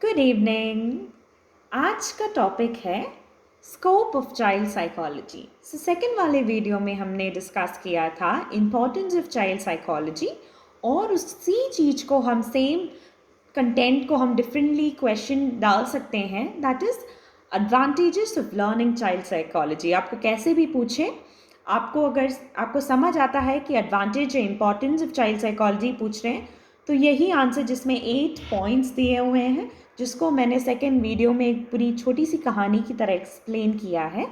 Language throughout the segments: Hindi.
Good evening. आज का टॉपिक है scope of child psychology. Second वाले वीडियो में हमने डिस्कस किया था इम्पोर्टेंस ऑफ चाइल्ड साइकोलॉजी, और उसी चीज़ को हम सेम कंटेंट को हम डिफरेंटली क्वेश्चन डाल सकते हैं, that is advantages of learning child psychology. आपको कैसे भी पूछे, आपको अगर आपको समझ आता है कि एडवांटेज या इम्पोर्टेंस ऑफ चाइल्ड साइकोलॉजी पूछ रहे हैं, तो यही आंसर जिसमें 8 पॉइंट्स दिए हुए हैं, जिसको मैंने सेकेंड वीडियो में एक पूरी छोटी सी कहानी की तरह एक्सप्लेन किया है,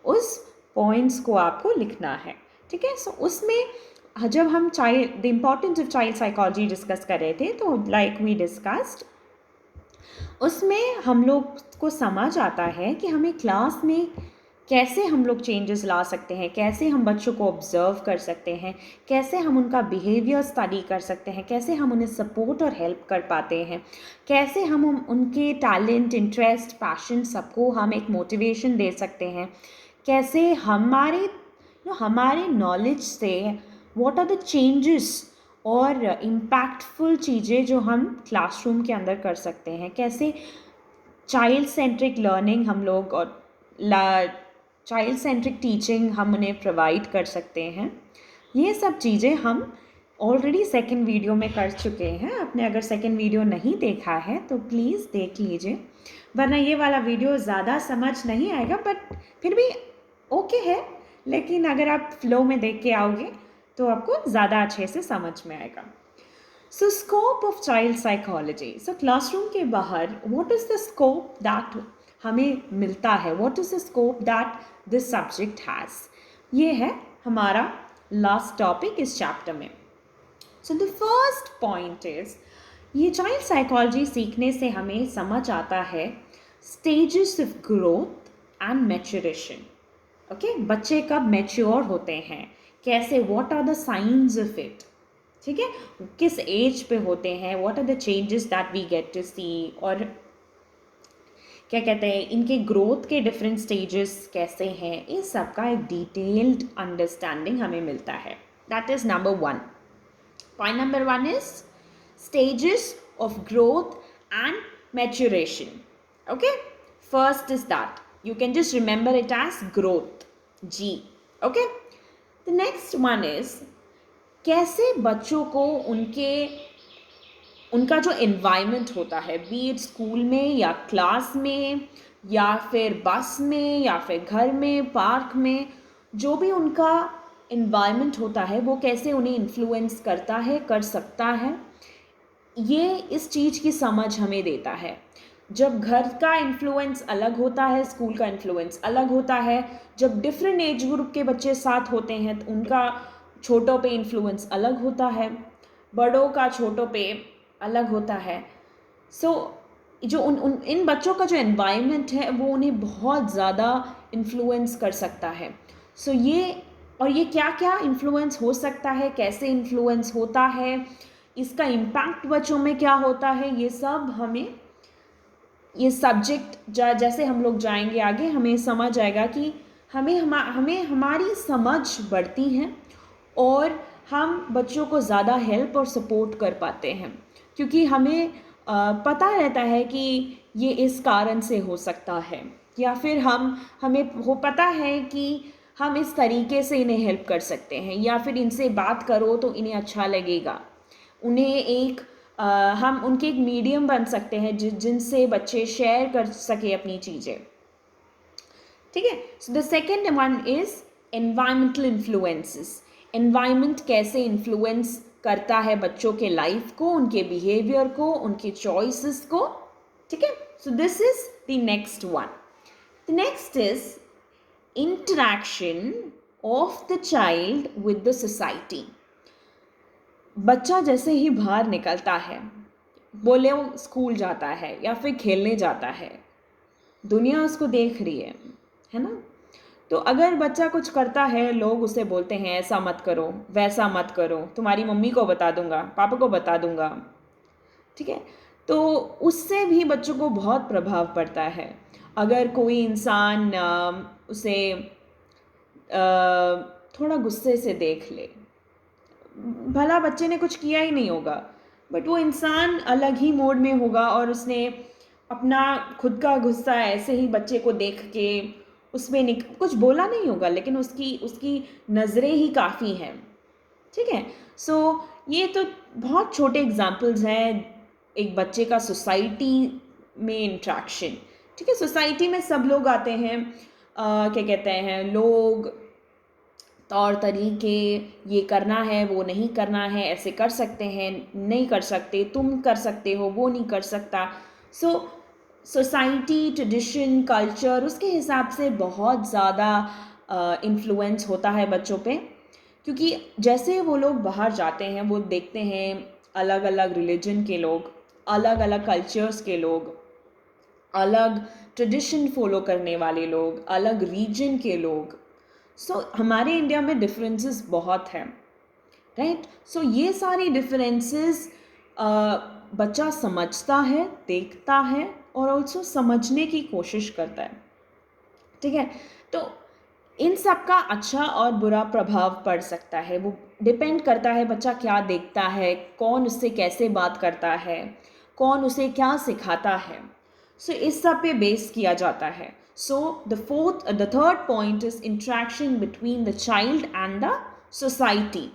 उस पॉइंट्स को आपको लिखना है। ठीक है, सो उसमें जब हम child the importance of child psychology discuss कर रहे थे, तो लाइक वी डिस्कस्ड, उसमें हम लोग को समझ आता है कि हमें क्लास में कैसे हम लोग चेंजेस ला सकते हैं, कैसे हम बच्चों को ऑब्जर्व कर सकते हैं, कैसे हम उनका बिहेवियर स्टडी कर सकते हैं, कैसे हम उन्हें सपोर्ट और हेल्प कर पाते हैं, कैसे हम उनके टैलेंट, इंटरेस्ट, पैशन सबको हम एक मोटिवेशन दे सकते हैं, कैसे हमारे नॉलेज से व्हाट आर द चेंजेस और इम्पैक्टफुल चीज़ें जो हम क्लासरूम के अंदर कर सकते हैं, कैसे चाइल्ड सेंट्रिक लर्निंग हम लोग और चाइल्ड सेंट्रिक टीचिंग हम उन्हें प्रोवाइड कर सकते हैं। ये सब चीज़ें हम ऑलरेडी सेकंड वीडियो में कर चुके हैं। आपने अगर सेकंड वीडियो नहीं देखा है तो प्लीज़ देख लीजिए, वरना ये वाला वीडियो ज़्यादा समझ नहीं आएगा, बट फिर भी ओके है। लेकिन अगर आप फ्लो में देख के आओगे तो आपको ज़्यादा अच्छे से समझ में आएगा। So scope of child psychology, so classroom के बाहर what is the scope that हमें मिलता है, what is the scope that this subject has, ये है हमारा लास्ट टॉपिक इस चैप्टर में। So the first point is, ये चाइल्ड साइकोलॉजी सीखने से हमें समझ आता है stages of growth and maturation. Okay, बच्चे कब मैच्योर होते हैं, कैसे, what are the science of it, ठीक है, किस एज पे होते हैं, what are the changes that we get to see, और क्या कहते हैं, इनके ग्रोथ के डिफरेंट स्टेजेस कैसे हैं, इस सब का एक डिटेल्ड अंडरस्टैंडिंग हमें मिलता है। That is number 1। Point number 1 is stages of growth and maturation. Okay, first is that you can just remember it as growth, G. Okay, the next one is कैसे बच्चों को उनका जो एनवायरनमेंट होता है, बी इट स्कूल में या क्लास में या फिर बस में या फिर घर में, पार्क में, जो भी उनका एनवायरनमेंट होता है वो कैसे उन्हें इन्फ्लुएंस करता है, कर सकता है, ये इस चीज़ की समझ हमें देता है। जब घर का इन्फ्लुएंस अलग होता है, स्कूल का इन्फ्लुएंस अलग होता है, जब डिफरेंट एज ग्रुप के बच्चे साथ होते हैं तो उनका छोटों पे इन्फ्लुएंस अलग होता है, बड़ों का छोटों पे अलग होता है। सो जो इन बच्चों का जो एनवायरनमेंट है वो उन्हें बहुत ज़्यादा इन्फ्लुएंस कर सकता है। सो ये क्या क्या इन्फ्लुएंस हो सकता है, कैसे इन्फ्लुएंस होता है, इसका इम्पैक्ट बच्चों में क्या होता है, ये सब हमें, ये सब्जेक्ट जैसे हम लोग जाएंगे आगे हमें समझ आएगा कि हमें हमारी समझ बढ़ती है और हम बच्चों को ज़्यादा हेल्प और सपोर्ट कर पाते हैं, क्योंकि हमें पता रहता है कि ये इस कारण से हो सकता है, या फिर हमें पता है कि हम इस तरीके से इन्हें हेल्प कर सकते हैं, या फिर इनसे बात करो तो इन्हें अच्छा लगेगा, उन्हें हम उनके एक मीडियम बन सकते हैं जिनसे बच्चे शेयर कर सके अपनी चीज़ें। ठीक है, so the second one is environmental influences. Environment कैसे इन्फ्लुएंस करता है बच्चों के लाइफ को, उनके बिहेवियर को, उनके चॉइसेस को। ठीक है, so this is the next one. The next is interaction of the child with the society. बच्चा जैसे ही बाहर निकलता है, बोले वो स्कूल जाता है या फिर खेलने जाता है, दुनिया उसको देख रही है ना। तो अगर बच्चा कुछ करता है, लोग उसे बोलते हैं ऐसा मत करो, वैसा मत करो, तुम्हारी मम्मी को बता दूंगा, पापा को बता दूंगा। ठीक है, तो उससे भी बच्चों को बहुत प्रभाव पड़ता है। अगर कोई इंसान उसे थोड़ा गुस्से से देख ले, भला बच्चे ने कुछ किया ही नहीं होगा, बट वो इंसान अलग ही मोड में होगा और उसने अपना खुद का गुस्सा ऐसे ही बच्चे को देख के उसमें कुछ बोला नहीं होगा, लेकिन उसकी उसकी नज़रें ही काफ़ी हैं। ठीक है। सो ये तो बहुत छोटे एग्जाम्पल्स हैं एक बच्चे का सोसाइटी में इंट्रैक्शन। ठीक है, सोसाइटी में सब लोग आते हैं, क्या कहते हैं, लोग, तौर तरीके, ये करना है वो नहीं करना है, ऐसे कर सकते हैं नहीं कर सकते, तुम कर सकते हो वो नहीं कर सकता। सो सोसाइटी, ट्रेडिशन, कल्चर, उसके हिसाब से बहुत ज़्यादा इन्फ्लुएंस होता है बच्चों पे। क्योंकि जैसे वो लोग बाहर जाते हैं वो देखते हैं अलग अलग रिलीजन के लोग, अलग अलग कल्चर्स के लोग, अलग ट्रेडिशन फॉलो करने वाले लोग, अलग रीजन के लोग। सो हमारे इंडिया में डिफरेंसेस बहुत हैं, राइट। सो ये सारी डिफरेंसेस बच्चा समझता है, देखता है और ऑल्सो समझने की कोशिश करता है। ठीक है, तो इन सब का अच्छा और बुरा प्रभाव पड़ सकता है। वो डिपेंड करता है बच्चा क्या देखता है, कौन उससे कैसे बात करता है, कौन उसे क्या सिखाता है। सो इस सब पे बेस किया जाता है। So the third point is interaction between the child and the society.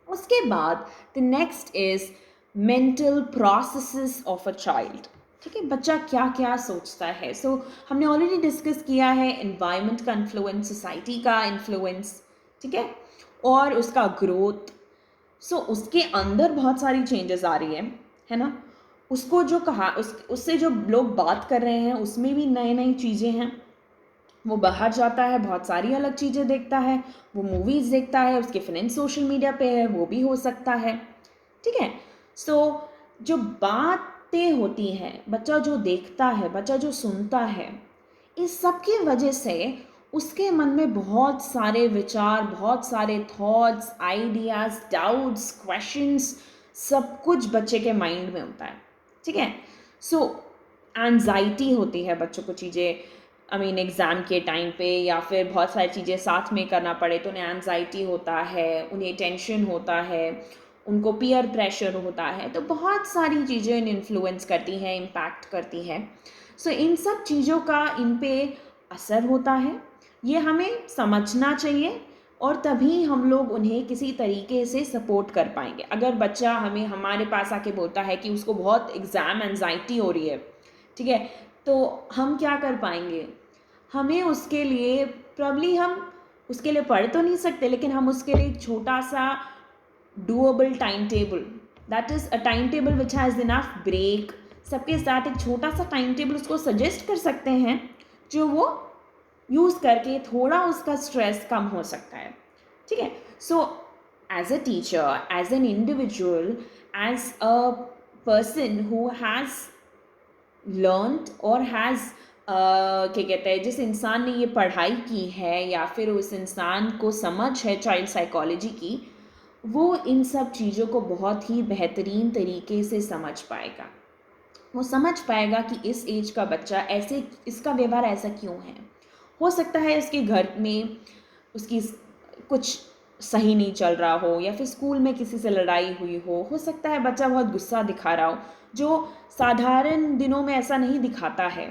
उसके बाद the next is mental processes of a child. ठीक है, बच्चा क्या क्या सोचता है। सो हमने ऑलरेडी डिस्कस किया है एनवायरनमेंट का इन्फ्लुएंस, सोसाइटी का इन्फ्लुएंस, ठीक है, और उसका ग्रोथ। सो उसके अंदर बहुत सारी चेंजेस आ रही है ना। उसको जो कहा उससे जो लोग बात कर रहे हैं उसमें भी नई नई चीज़ें हैं। वो बाहर जाता है, बहुत सारी अलग चीज़ें देखता है, वो मूवीज़ देखता है, उसके फ्रेंड्स सोशल मीडिया पे है, वो भी हो सकता है। ठीक है। सो जो बातें होती हैं, बच्चा जो देखता है, बच्चा जो सुनता है, इस सब की वजह से उसके मन में बहुत सारे विचार, बहुत सारे थॉट्स, आइडियाज़, डाउट्स, क्वेश्चंस, सब कुछ बच्चे के माइंड में होता है। ठीक है। सो एंजाइटी होती है बच्चों को, चीज़ें एग्ज़ाम के टाइम पे या फिर बहुत सारी चीज़ें साथ में करना पड़े तो उन्हें एंजाइटी होता है, उन्हें टेंशन होता है, उनको पीयर प्रेशर होता है। तो बहुत सारी चीज़ें इन्फ्लुएंस करती हैं, इम्पैक्ट करती हैं। सो इन सब चीज़ों का इन पे असर होता है, ये हमें समझना चाहिए और तभी हम लोग उन्हें किसी तरीके से सपोर्ट कर पाएंगे। अगर बच्चा हमारे पास आके बोलता है कि उसको बहुत एग्ज़ाम एंजाइटी हो रही है, ठीक है, तो हम क्या कर पाएंगे? हमें उसके लिए प्रॉब्ली हम उसके लिए पढ़ तो नहीं सकते, लेकिन हम उसके लिए एक छोटा सा doable time table, that is a time table which has enough break, सबके साथ एक छोटा सा टाइम टेबल उसको सजेस्ट कर सकते हैं जो वो यूज़ करके थोड़ा उसका स्ट्रेस कम हो सकता है। ठीक है। So as a teacher, as an individual, as a person who has learned और हैज़ क्या कहते हैं, जिस इंसान ने ये पढ़ाई की है या फिर उस इंसान को समझ है चाइल्ड साइकोलॉजी की, वो इन सब चीज़ों को बहुत ही बेहतरीन तरीके से समझ पाएगा। वो समझ पाएगा कि इस एज का बच्चा ऐसे, इसका व्यवहार ऐसा क्यों है। हो सकता है उसके घर में उसकी कुछ सही नहीं चल रहा हो, या फिर स्कूल में किसी से लड़ाई हुई हो सकता है बच्चा बहुत गुस्सा दिखा रहा हो, जो साधारण दिनों में ऐसा नहीं दिखाता है।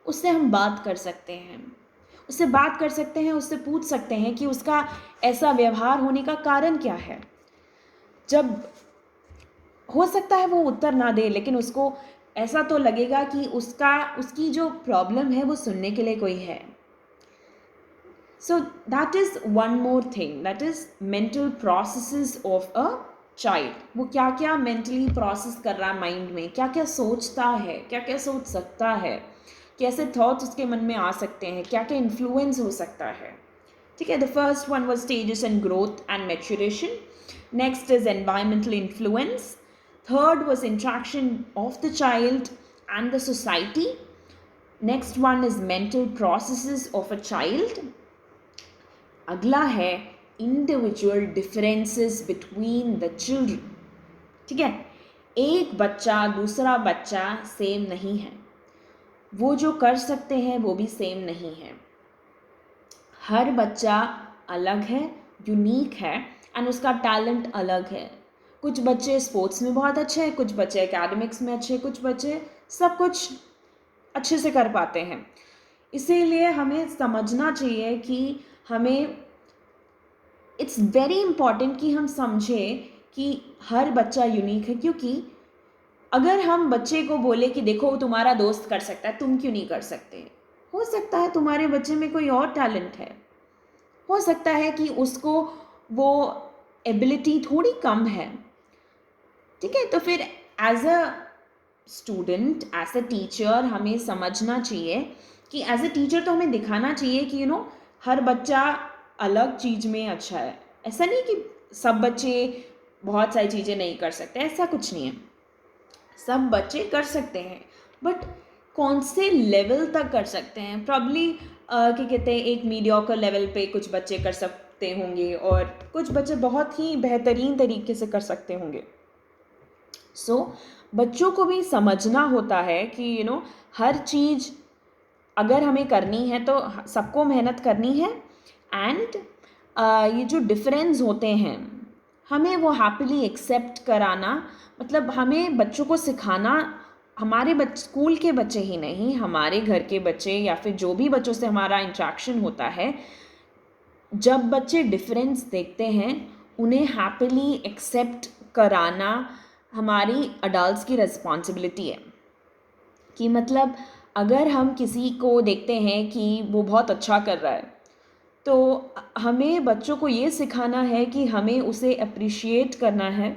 उससे हम बात कर सकते हैं, उससे बात कर सकते हैं, उससे पूछ सकते हैं कि उसका ऐसा व्यवहार होने का कारण क्या है। जब हो सकता है वो उत्तर ना दे, लेकिन उसको ऐसा तो लगेगा कि उसकी जो प्रॉब्लम है वो सुनने के लिए कोई है। So that is one more thing, that is mental processes of a child. वो क्या क्या मेंटली प्रोसेस कर रहा है माइंड में, क्या क्या सोचता है, क्या क्या सोच सकता है, कैसे थॉट्स उसके मन में आ सकते हैं, क्या क्या इन्फ्लुएंस हो सकता है। ठीक है। The first one was stages and growth and maturation. Next is environmental influence. Third was interaction of the child and the society. Next one is mental processes of a child. अगला है individual differences between the children. ठीक है। एक बच्चा दूसरा बच्चा सेम नहीं है, वो जो कर सकते हैं वो भी सेम नहीं है। हर बच्चा अलग है, यूनिक है, एंड उसका टैलेंट अलग है। कुछ बच्चे स्पोर्ट्स में बहुत अच्छे हैं, कुछ बच्चे एकेडमिक्स में अच्छे, कुछ बच्चे सब कुछ अच्छे से कर पाते हैं। इसीलिए हमें समझना चाहिए कि हमें इट्स वेरी इम्पॉर्टेंट कि हम समझें कि हर बच्चा यूनिक है, क्योंकि अगर हम बच्चे को बोले कि देखो तुम्हारा दोस्त कर सकता है, तुम क्यों नहीं कर सकते, हो सकता है तुम्हारे बच्चे में कोई और टैलेंट है, हो सकता है कि उसको वो एबिलिटी थोड़ी कम है, ठीक है। तो फिर as a student, as a teacher हमें समझना चाहिए कि एज अ टीचर तो हमें दिखाना चाहिए कि हर बच्चा अलग चीज़ में अच्छा है। ऐसा नहीं कि सब बच्चे बहुत सारी चीज़ें नहीं कर सकते, ऐसा कुछ नहीं है, सब बच्चे कर सकते हैं, बट कौन से लेवल तक कर सकते हैं। प्रॉब्ली क्या कहते हैं, एक मीडियोकर लेवल पे कुछ बच्चे कर सकते होंगे और कुछ बच्चे बहुत ही बेहतरीन तरीके से कर सकते होंगे। सो बच्चों को भी समझना होता है कि हर चीज़ अगर हमें करनी है तो सबको मेहनत करनी है। एंड ये जो डिफरेंस होते हैं हमें वो हैप्पीली एक्सेप्ट कराना, मतलब हमें बच्चों को सिखाना, हमारे स्कूल के बच्चे ही नहीं, हमारे घर के बच्चे या फिर जो भी बच्चों से हमारा इंटरेक्शन होता है, जब बच्चे डिफरेंस देखते हैं उन्हें हैप्पीली एक्सेप्ट कराना हमारी अडल्ट्स की रिस्पॉन्सिबिलिटी है। कि मतलब अगर हम किसी को देखते हैं कि वो बहुत अच्छा कर रहा है, तो हमें बच्चों को ये सिखाना है कि हमें उसे अप्रिशिएट करना है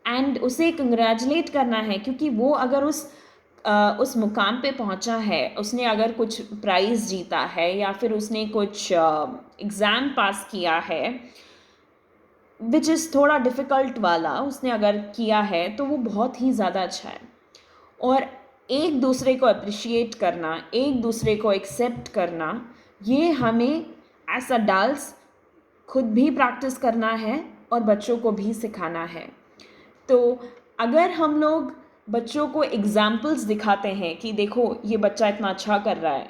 एंड उसे कंग्रेचुलेट करना है, क्योंकि वो अगर उस मुकाम पे पहुंचा है, उसने अगर कुछ प्राइज़ जीता है या फिर उसने कुछ एग्ज़ाम पास किया है विच इज़ थोड़ा डिफ़िकल्ट वाला उसने अगर किया है, तो वो बहुत ही ज़्यादा अच्छा है। और एक दूसरे को अप्रिशिएट करना, एक दूसरे को एक्सेप्ट करना, ये हमें एज अडल्ट्स खुद भी प्रैक्टिस करना है और बच्चों को भी सिखाना है। तो अगर हम लोग बच्चों को एग्जाम्पल्स दिखाते हैं कि देखो ये बच्चा इतना अच्छा कर रहा है,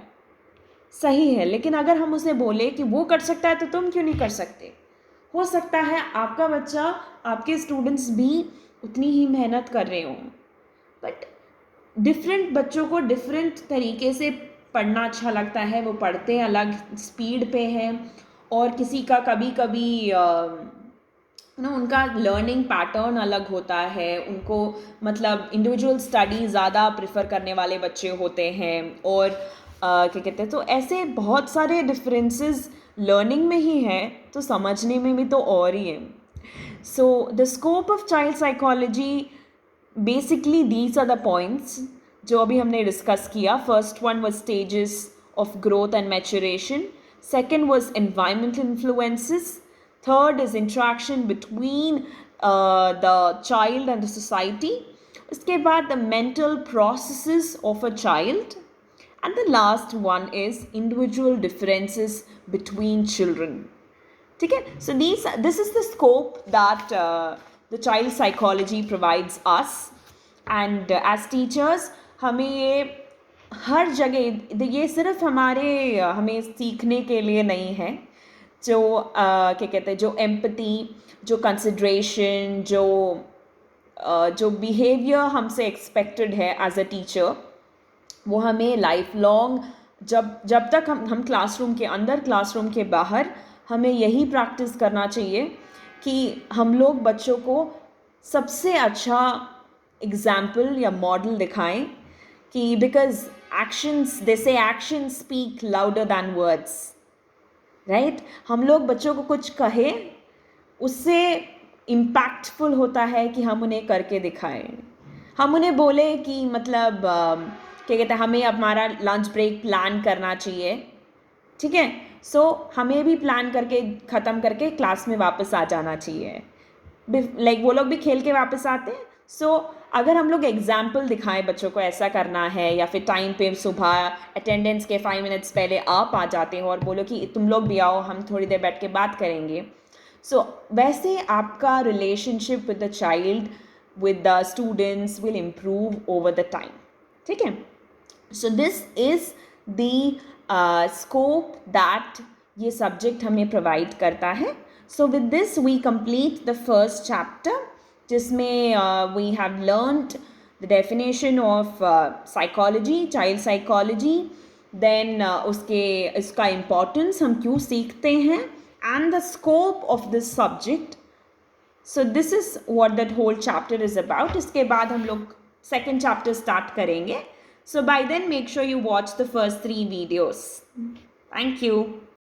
सही है, लेकिन अगर हम उसे बोले कि वो कर सकता है तो तुम क्यों नहीं कर सकते, हो सकता है आपका बच्चा, आपके स्टूडेंट्स भी उतनी ही मेहनत कर रहे हों, बट डिफरेंट बच्चों को डिफरेंट तरीके से पढ़ना अच्छा लगता है, वो पढ़ते हैं अलग स्पीड पे हैं, और किसी का कभी कभी उनका लर्निंग पैटर्न अलग होता है, उनको मतलब इंडिविजुअल स्टडी ज़्यादा प्रेफर करने वाले बच्चे होते हैं, और क्या कहते हैं, तो ऐसे बहुत सारे डिफरेंसेस लर्निंग में ही हैं, तो समझने में भी तो और ही है। So the scope of child psychology, basically these are the points जो अभी हमने डिस्कस किया। First one was stages of growth and maturation, second was environmental influences, third is interaction between the child and the society, उसके बाद the mental processes of a child, and the last one is individual differences between children. ठीक है, so this is the scope that the child psychology provides us, and as teachers हमें ये हर जगह, ये सिर्फ हमें सीखने के लिए नहीं है, जो क्या कहते हैं, जो एम्पैथी, जो कंसिडरेशन, जो बिहेवियर हमसे एक्सपेक्टेड है एज अ टीचर, वो हमें लाइफ लॉन्ग, जब तक हम क्लासरूम के अंदर, क्लासरूम के बाहर, हमें यही प्रैक्टिस करना चाहिए कि हम लोग बच्चों को सबसे अच्छा एग्जाम्पल या मॉडल दिखाएं, कि because actions, they say action speak louder than words, right. हम लोग बच्चों को कुछ कहें, उससे इम्पैक्टफुल होता है कि हम उन्हें करके दिखाएं। हम उन्हें बोले कि मतलब क्या कहते हैं, हमें हमारा लंच ब्रेक प्लान करना चाहिए, ठीक है, सो हमें भी प्लान करके ख़त्म करके क्लास में वापस आ जाना चाहिए, लाइक वो लोग भी खेल के वापस आते हैं। सो अगर हम लोग एग्जाम्पल दिखाएं बच्चों को ऐसा करना है, या फिर टाइम पे सुबह अटेंडेंस के 5 मिनट्स पहले आप आ जाते हो और बोलो कि तुम लोग भी आओ, हम थोड़ी देर बैठ के बात करेंगे, सो वैसे आपका relationship with the child, with the students will improve over the time, ठीक है। So this is the scope that ये subject हमें provide करता है। So with this we complete the first chapter, जिसमें we have learned the definition of psychology, child psychology, then उसके इसका इम्पोर्टेंस, हम क्यों सीखते हैं, and the scope of this subject. So this is what that whole chapter is about. इसके बाद हम लोग सेकेंड चैप्टर स्टार्ट करेंगे. So by then make sure you watch the first 3 videos. Thank you.